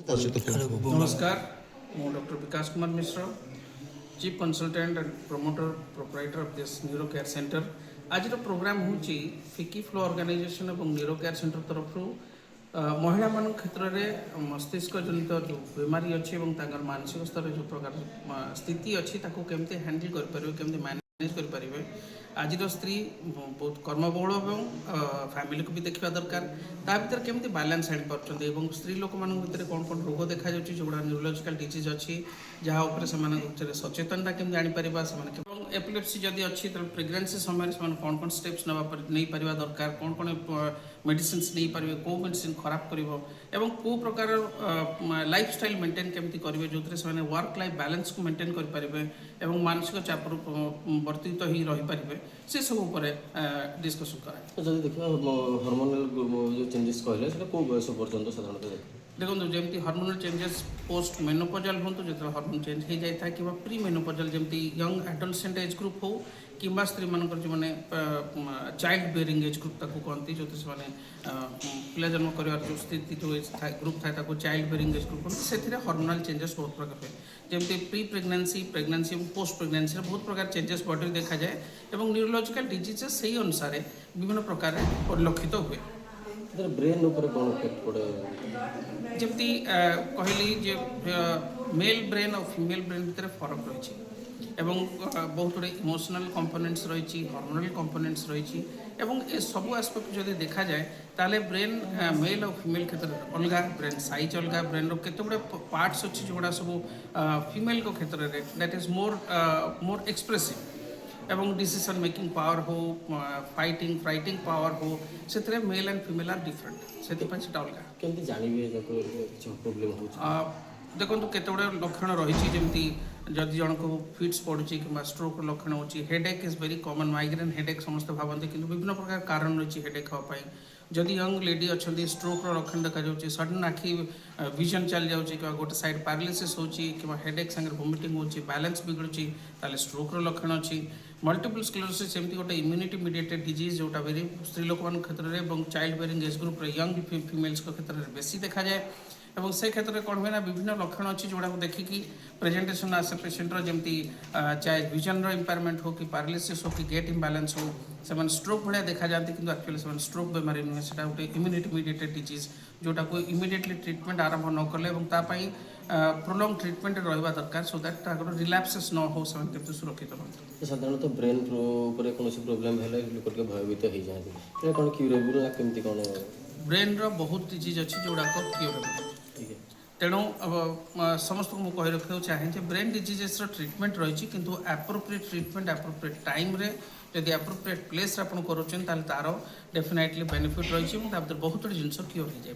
नमस्कार मु doctor Vikas Kumar Mishra chief consultant and promoter proprietor of this neuro care centre आज programme हूँ फिकी फ्लो ऑर्गेनाइजेशन और न्यूरो केयर सेंटर तरफ महिला मान क्षेत्र में मस्तिष्क जनित जो बीमारी अच्छी मानसिक स्तर जो प्रकार स्थिति अच्छी केमती हैंडल कर मैनेज करें आज स्त्री बहुत कर्मबहुल और फैमिली को भी देखा दरकार ता भर केमती बैलेंस आनी पार्टी स्त्री लोक मान भर कौन कौन रोग देखा जोड़ा न्यूरोलॉजिकल डिजीज अच्छी जहाँ से सचेतनता केमती आनीपर एपिलेप्सी जदि अच्छी तो प्रेगनेंसी समय से कौन कौन स्टेप्स नहीं पार दरकार कौन कौन मेडिसिन नहीं पारे कौ मेडिसिन खराब कर कौ प्रकार लाइफस्टाइल मेंटेन केमती करेंगे जो थे वर्क लाइफ बैलेंस को मेंटेन करेंगे मानसिक चाप वर्तित ही रहीपर से सब डिस्कसन कराए जब देखा हार्मोनल जो चेंजेस कहले सेटा को बयस पर्यंत साधारणतः देखो जमी हार्मोनल चेंजेस पोस्ट मेनोपोजल हूँ जो हार्मोन चेंज हो जाए कि प्री मेनोपोजल जमी यंग एडोलसेंट एज ग्रुप हो कि स्त्री मानक जो मैंने चाइल्ड बेयरिंग एज ग्रुप ताको कहती जो पिला जन्म कर जो स्थिति जो ग्रुप था चाइल्ड बेयरिंग एज ग्रुप से हार्मोनल चेंजेस बहुत प्रकार हुए जमी प्री प्रेगनेंसी प्रेगनेंसी और पोस्ट प्रेगनेंसी बहुत प्रकार चेंजेस बॉडी देखा जाए और न्यूरोलॉजिकल डिजीजेस से अनुसार विभिन्न प्रकार परिलक्षित हुए ब्रेन ऊपर कौन इफेक्ट पड़े जमती कहली जे मेल ब्रेन और फीमेल ब्रेन भितर फरक रही बहुत गुड़े इमोशनल कंपोनेंट्स रही हार्मोनल कंपोनेंट्स रही ए सब एस्पेक्ट जब देखा जाए ताले ब्रेन मेल और फीमेल क्षेत्र में अलग ब्रेन साइज अलग ब्रेन केते गुड़े पार्ट्स अच्छी जोड़ा सब फीमेल को क्षेत्र में दैट इज मोर एक्सप्रेसिव एवं डिसीजन मेकिंग पावर हो फाइटिंग फाइटिंग पावर हो से male and female are different से अलग केमती जानवे प्रोब्लेम हो देखो केते गुड़े लक्षण रही जमी जदि जन को फिट्स पड़ुची कि स्ट्रोक लक्षण हो headache is very common migraine headache समस्त भावती कि विभिन्न प्रकार कारण रही हेडेक हाँपाई जदि यंग लेडी अच्छा स्ट्रोक लक्षण देखा जाऊँगी सडन आखि विजन चल जाऊँगी कि गोटे साइड पैरालिसिस होची कि हेडेक संगे वोमिटिंग होची बैलेंस बिगड़ुची ताले स्ट्रोक लक्षण अच्छी मल्टीपल स्क्लेरोसिस एमती गोटे इम्यूनिटी मीडिएटेड डिजीज जोटा वेरी स्त्री लोक क्षेत्र में child bearing age group young females क्षेत्र में बेसी देखा जाए और से क्षेत्र में कौन हुए विभिन्न लक्षण अच्छी जोड़ा देखिकी प्रेजेंटेशन आसे पेसेंटर जमी चाहे विजन इम्पेयरमेंट हो कि पैरालिसिस हो कि गेट इम्बैलेंस हो से स्ट्रोक भाया देखा जाती कि एक्चुअली से स्ट्रोक बेमारी नुहे से गोटे इम्यूनिटी मीडिएटेड डिजीज जोटा को इमिडिएटली ट्रिटमेंट आरंभ न कले प्रोलंग ट्रिटमेंट रहा दरकार सो दैट रिलैप्सेस न हो से सुरक्षित रह साधारणतः ब्रेन कौन प्रोब्लेम है लोक भयभीत हो जाए कौन क्यूरेबल केमती कौन ब्रेन बहुत डिजीज अच्छी जोड़ा क्यूरेबल तेणु समस्त को कही रखा चाहे ब्रेन डिजीजेस ट्रिटमेंट रही किंतु एप्रोप्रिएट ट्रिटमेंट एप्रोप्रिएट टाइम रे जदि एप्रोप्रिएट प्लेस आप करुँच तार डेफिनेटली बेनिफिट रही बहुत जिन क्योर हो जाए।